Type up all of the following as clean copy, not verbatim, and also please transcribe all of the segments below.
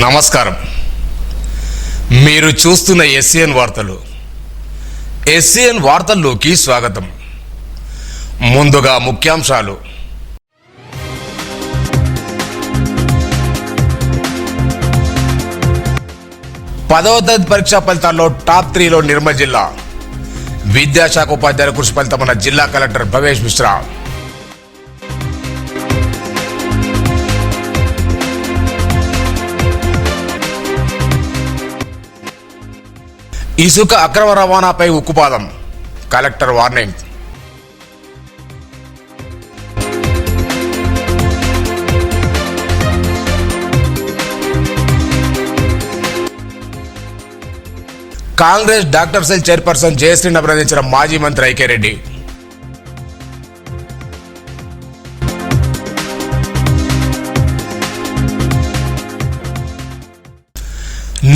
నమస్కారం. మీరు చూస్తున్న ఎస్సీఎన్ వార్తలు. ఎస్సీఎన్ వార్తల్లోకి స్వాగతం. ముందుగా ముఖ్యాంశాలు. పదవ తరగతి పరీక్షా ఫలితాల్లో టాప్ 3లో నిర్మల్ జిల్లా. విద్యాశాఖ ఉపాధ్యాయుల కృషి ఫలితమన్న జిల్లా కలెక్టర్ భవేష్ మిశ్రా. ఇసుక అక్రమ రవాణాపై ఉక్కుపాదం, collector warning. Congress doctor cell chairperson జయశ్రీని అభినందించిన మాజీ మంత్రి ఐకే రెడ్డి.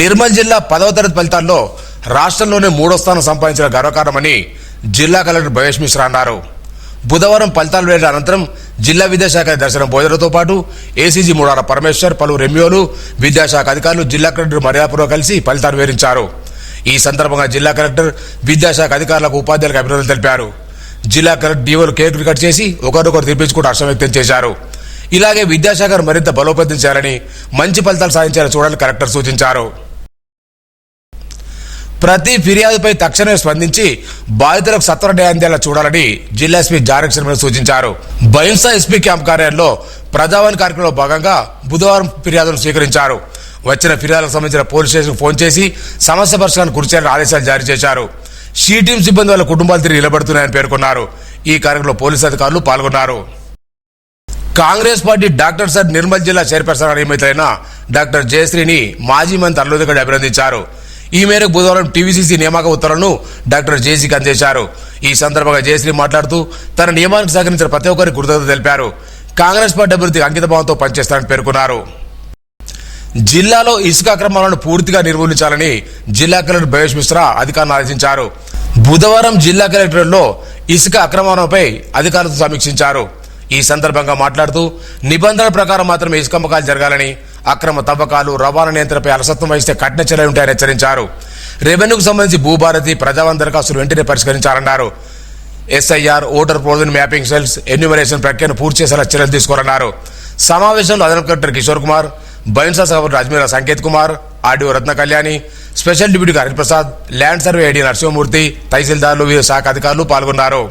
నిర్మల్ జిల్లా 10వ తరగతి ఫలితాల్లో రాష్ట్రంలోనే 3వ స్థానం సంపాదించిన గర్వకారణమని జిల్లా కలెక్టర్ భవేష్ మిశ్రా అన్నారు. బుధవారం ఫలితాలు వెళ్లిన అనంతరం జిల్లా విద్యాశాఖ దర్శనం భోజనతో పాటు ఏసీజీ ముడార పరమేశ్వర్, పలువురు ఎంఈఓలు, విద్యాశాఖ అధికారులు జిల్లా కలెక్టర్ మర్యాదపూర్వక కలిసి ఫలితాలు వివరించారు. ఈ సందర్భంగా జిల్లా కలెక్టర్ విద్యాశాఖ అధికారులకు, ఉపాధ్యాయులకు అభినందనలు తెలిపారు. జిల్లా కలెక్టర్ డీఓలు కేక్ కట్ చేసి ఒకరినొకరు తెప్పించుకుంటూ హర్షం వ్యక్తం చేశారు. ఇలాగే విద్యాశాఖను మరింత బలోపేతం చేయాలని, మంచి ఫలితాలు సాధించాలని చూడాలని కలెక్టర్ సూచించారు. ప్రతి ఫిర్యాదుపై తక్షణమే స్పందించి బాధితులకు సత్వర న్యాయం అందేలా చూడాలని జిల్లా ఎస్పీ జారెక్ శర్మ సూచించారు. బైన్సా ఎస్పీ క్యాంప్ కార్యాలయంలో ప్రజావాణి కార్యక్రమంలో భాగంగా బుధవారం ఫిర్యాదులను స్వీకరించారు. వచ్చిన ఫిర్యాదులకు సంబంధించిన పోలీస్ స్టేషన్ ఫోన్ చేసి సమస్య పరిష్కారానికి కృషి చేయాలని ఆదేశాలు జారీ చేశారు. షీ టీం సిబ్బంది వాళ్ళ కుటుంబాలు తిరిగి నిలబడుతున్నాయని పేర్కొన్నారు. ఈ కార్యక్రమంలో పోలీసు అధికారులు పాల్గొన్నారు. Congress party doctor sir Nirmal జిల్లా చైర్పర్సన్ నియమితులైన డాక్టర్ జయశ్రీని మాజీ మంత్రి అల్లుదగడ్డి అభినందించారు. ఈ మేరకు బుధవారం టీవీసీసీ నియామక ఉత్తర్వులను డాక్టర్ జేసీకి అందజేశారు. ఈ సందర్భంగా జయశ్రీ మాట్లాడుతూ తన నియమానికి సహకరించిన ప్రతి ఒక్కరికి కృతజ్ఞత తెలిపారు. కాంగ్రెస్ పార్టీ అభివృద్ధికి అంకితభావంతో పనిచేస్తారని పేర్కొన్నారు. జిల్లాలో ఇసుక అక్రమాలను పూర్తిగా నిర్మూలించాలని జిల్లా కలెక్టర్ భవేష్ మిశ్రా అధికారులను ఆదేశించారు. బుధవారం జిల్లా కలెక్టరేట్లో ఇసుక అక్రమాలపై అధికారులతో సమీక్షించారు. ఈ సందర్భంగా మాట్లాడుతూ నిబంధనల ప్రకారం మాత్రమే ఇసుక అమ్మకాలు జరగాలని, అక్రమ తవ్వకాలు, రవాణా నియంత్రణపై అలసత్వం వహిస్తే కఠిన చర్యలు ఉంటాయని హెచ్చరించారు. రెవెన్యూకు సంబంధించి భూభారతి, ప్రజావాణి దరఖాస్తులు వెంటనే పరిష్కరించాలన్నారు. SIR, voter provision mapping cells, enumeration ప్రక్రియను పూర్తి చేసేలా చర్యలు తీసుకోవాలన్నారు. సమావేశంలో అదనపు కలెక్టర్ కిషోర్ కుమార్, బైన్సా సభ Ajmeera Sanketh Kumar, RDO Ratna Kalyani, special deputy Hariprasad, land survey ID Narasimhamurthy, తహసీల్దార్లు, వివిధ శాఖ అధికారులు పాల్గొన్నారు.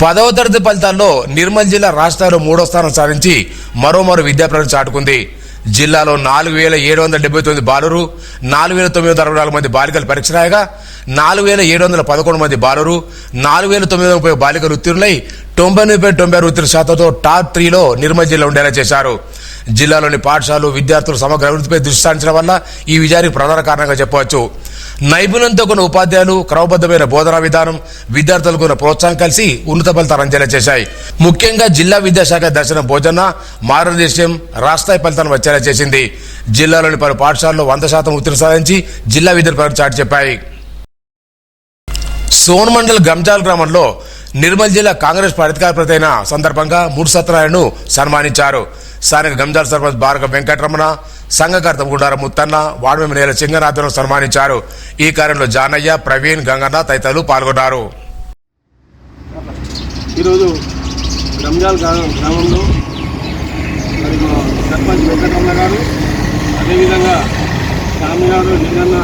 10వ తరగతి ఫలితాల్లో నిర్మల్ జిల్లా రాష్ట్రంలో 3వ స్థానం సాధించి మరో విద్యా ప్రగతి చాటుకుంది. జిల్లాలో 4779 బాలురు, 4964 మంది బాలికలు పరీక్ష రాయగా 4711 మంది బాలురు, 4930 బాలికలు ఉత్తీర్ణులై 99.96 ఉత్తీర్ణ శాతంతో టాప్ 3లో నిర్మల్ జిల్లా ఉండేలా చేశారు. జిల్లాలోని పాఠశాలలు, విద్యార్థుల సమగ్ర అభివృద్ధిపై దృష్టి సారించడం వల్ల ఈ విజయానికి ప్రధాన కారణంగా చెప్పవచ్చు. నైపుణ్యంతో కొన్ని ఉపాధ్యాయులు, క్రమబద్ధమైన బోధనా విధానం, విద్యార్థులకు ఉన్న ప్రోత్సాహం కలిసి ఉన్నత ఫలితాలు అందేలా చేశాయి. ముఖ్యంగా జిల్లా విద్యాశాఖ దర్శన భోజన మార్గదర్శనం రాష్ట్రస్థాయి ఫలితాలను వచ్చేలా చేసింది. జిల్లాలోని పలు పాఠశాలలో 100% ఉత్తీర్ణ సాధించి జిల్లా విద్యను ప్రగతి చాటి చెప్పాయి. సోన్ మండల్ గంజాల్ గ్రామంలో నిర్మల్ జిల్లా కాంగ్రెస్ అధికార ప్రతి అయిన సందర్భంగా 3 సత్యనారాయణను సన్మానించారు. స్థానిక గంజాల్ సర్పంచ్ బారక వెంకటరమణ, సంఘకర్త గుండార ముత్తన్న, వార్డు మెంబర్ నేల సింగనాథను సన్మానించారు. ఈ కార్యంలో జానయ్య, ప్రవీణ్, గంగన్న తదితరులు పాల్గొన్నారు. ఈరోజు గంజాల్ గ్రామంలో మరి సర్పంచ్ వెంకటరమణ గారు, అదేవిధంగా స్వామి గారు, లింగన్న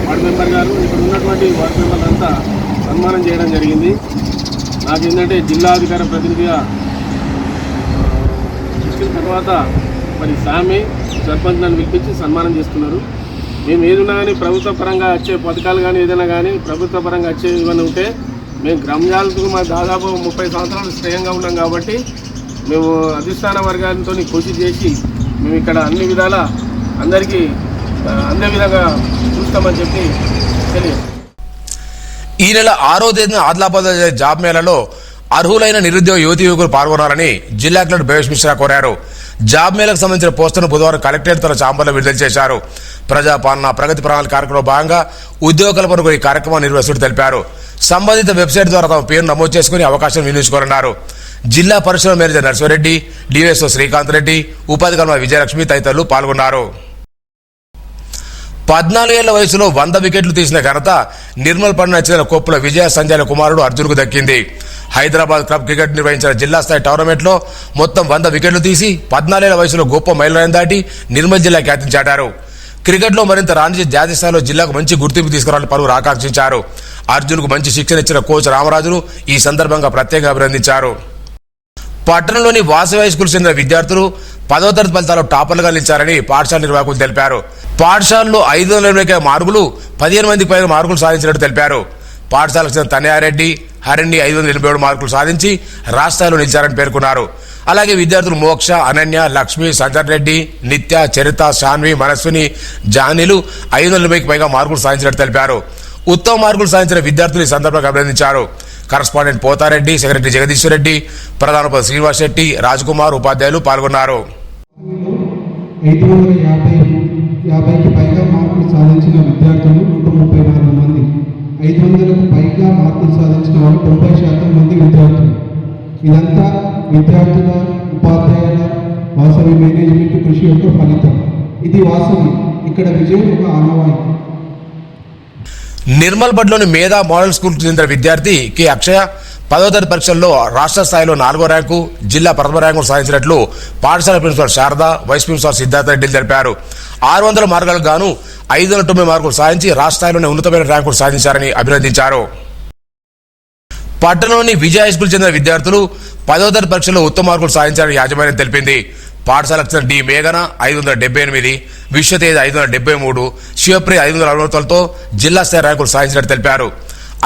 వార్డు మెంబర్ గారు, ఇక్కడ ఉన్నటువంటి వార్డు మెంబర్లు అంతా సన్మానం చేయడం జరిగింది. నాకు ఏంటంటే జిల్లా అధికార ప్రతినిధిగా వచ్చిన తర్వాత మరి స్వామి సర్పంచ్ నన్ను పిలిపించి సన్మానం చేస్తున్నారు. మేము ఏదైనా కానీ ప్రభుత్వ పరంగా వచ్చే పథకాలు కానీ ఏదైనా కానీ ప్రభుత్వ పరంగా వచ్చే ఏమైనా ఉంటే మేము గ్రామాలకు మా దాదాపు 30 సంవత్సరాలు శ్రేయంగా ఉన్నాం కాబట్టి మేము అధిష్టాన వర్గాలతో కృషి చేసి మేము ఇక్కడ అన్ని విధాల అందరికీ అందే విధంగా చూస్తామని చెప్పి తెలియదు. ఈ నెల 6వ తేదీన ఆదిలాబాద్ జాబ్ మేళాలో అర్హులైన నిరుద్యోగ యువకులు పాల్గొనాలని జిల్లా కలెక్టర్ భవేష్ మిశ్రా కోరారు. జాబ్ మేళకు సంబంధించిన పోస్టును బుధవారం కలెక్టరేట్ తన ఛాంబర్లో విడుదల చేశారు. ప్రజాపాలన ప్రగతి ప్రణాళిక కార్యక్రమంలో భాగంగా ఉద్యోగ కల్పనకు ఈ కార్యక్రమాన్ని నిర్వహిస్తున్నట్టు తెలిపారు. సంబంధిత వెబ్సైట్ ద్వారా తమ పేరు నమోదు చేసుకుని అవకాశం వినియోగించుకోనున్నారు. జిల్లా పరిశ్రమ మేనేజర్ నర్సిరెడ్డి, డిఎస్ఓ శ్రీకాంత్ రెడ్డి, ఉపాధి కర్మ విజయలక్ష్మి తదితరులు పాల్గొన్నారు. 14 ఏళ్ల వయసులో 100 వికెట్లు తీసిన ఘనత నిర్మల్ పట్టణ చెందిన కొప్పుల విజయ సంజయ్ కుమారుడు అర్జున్కు దక్కింది. హైదరాబాద్ క్లబ్ క్రికెట్ నిర్వహించిన జిల్లా స్థాయి టోర్నమెంట్లో మొత్తం 100 వికెట్లు తీసి 14 ఏళ్ల వయసులో గొప్ప మైలురాయిని దాటి నిర్మల్ జిల్లా ఖ్యాతిని చాటారు. క్రికెట్లో మరింత రాణించి జాతీయ స్థాయిలో జిల్లాకు మంచి గుర్తింపు తీసుకురావాలని పలువురు ఆకాంక్షించారు. అర్జున్కు మంచి శిక్షణ ఇచ్చిన కోచ్ రామరాజును ఈ సందర్భంగా ప్రత్యేకంగా అభినందించారు. పట్టణంలోని వాసవి హై స్కూల్ చెందిన విద్యార్థులు 10వ తరగతి ఫలితాల్లో టాపర్లుగా నిలిచారని పాఠశాల నిర్వాహకులు తెలిపారు. పాఠశాలలో 580 మార్కులు 15 మందికి పైగా మార్కులు సాధించినట్టు తెలిపారు. పాఠశాలకు చెందిన తనయారెడ్డి, హరిణి 587 మార్కులు సాధించి రాష్ట్రాల్లో నిలిచారని పేర్కొన్నారు. అలాగే విద్యార్థులు మోక్ష, అనన్య, లక్ష్మి, సంజర్ రెడ్డి, నిత్య, చరిత, శాన్వి, మనస్విని, జానీలు 580కి పైగా మార్కులు సాధించినట్టు తెలిపారు. ఉత్తమ మార్కులు సాధించిన విద్యార్థులు ఈ సందర్భంగా అభినందించారు. కరస్పాండెంట్ పోతారెడ్డి, సెక్రటరీ జగదీశ్వర్ రెడ్డి, ప్రధానోపాధ్యాయులు శ్రీనివాస్ శెట్టి, రాజ్కుమార్ ఉపాధ్యాయులు పాల్గొన్నారు. 550కి పైగా మార్కులు సాధించిన విద్యార్థులు 134 మంది, 500కు పైగా మార్కులు సాధించిన వాళ్ళు 90% మంది విద్యార్థులు. ఇదంతా విద్యార్థుల, ఉపాధ్యాయుల, వాసవి మేనేజ్మెంట్ కృషి యొక్క ఫలితం. ఇది వాసవి, ఇక్కడ విజయం ఒక ఆనవాయితీ. నిర్మల్ బడ్లోని మేధా మోడల్ స్కూల్ చెందిన విద్యార్థి కె అక్షయ 10వ తరగతి పరీక్షల్లో రాష్ట్ర స్థాయిలో 4వ ర్యాంకు, జిల్లా ప్రథమ ర్యాంకు సాధించినట్లు పాఠశాల principal Sharada, vice principal Siddhartha Reddy తెలిపారు. 600 మార్కులకు గాను 509 మార్కులు సాధించి రాష్ట్ర స్థాయిలోనే ఉన్నతమైన ర్యాంకులు సాధించారని అభినందించారు. పట్టణంలోని విజయ హై స్కూల్ చెందిన విద్యార్థులు 10వ తరగతి పరీక్షల్లో ఉత్తమ మార్కులు సాధించారని యాజమాన్యం తెలిపింది. పాఠశాలకు చెందిన డి మేఘన 578, విశ్వతేజ్ 573, శివప్రియ 569తో జిల్లా స్థాయి ర్యాంకులు సాధించినట్టు తెలిపారు.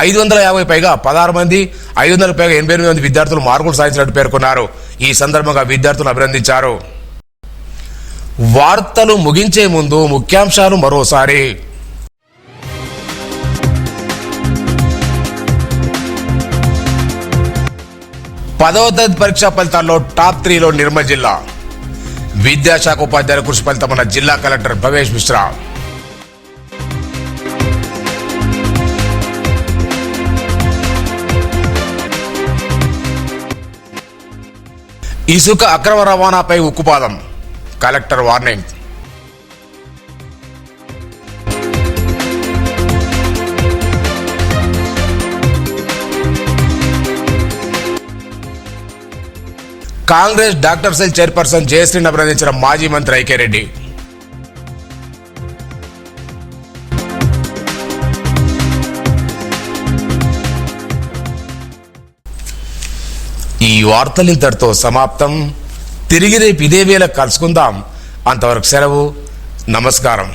550 పైగా 16 మంది, 500 పైగా 88 మంది విద్యార్థులు మార్కులు సాధించినట్టు పేర్కొన్నారు. ఈ సందర్భంగా విద్యార్థులను అభినందించారు. వార్తలు ముగించే ముందు ముఖ్యాంశాలు మరోసారి. 10వ తరగతి పరీక్షా ఫలితాల్లో టాప్ 3లో నిర్మల్ జిల్లా. విద్యాశాఖ ఉపాధ్యాయుల కృషి ఫలితమన్న జిల్లా కలెక్టర్ భవేష్ మిశ్రా. ఇసుక అక్రమ రవాణాపై ఉక్కుపాదం, collector warning. Congress doctor cell chairperson జయశ్రీని అభినందించిన మాజీ మంత్రి ఐకే రెడ్డి. ఈ వార్తలు ఇంతటితో సమాప్తం. తిరిగి రేపు ఇదే వేళ కలుసుకుందాం. అంతవరకు సెలవు. నమస్కారం.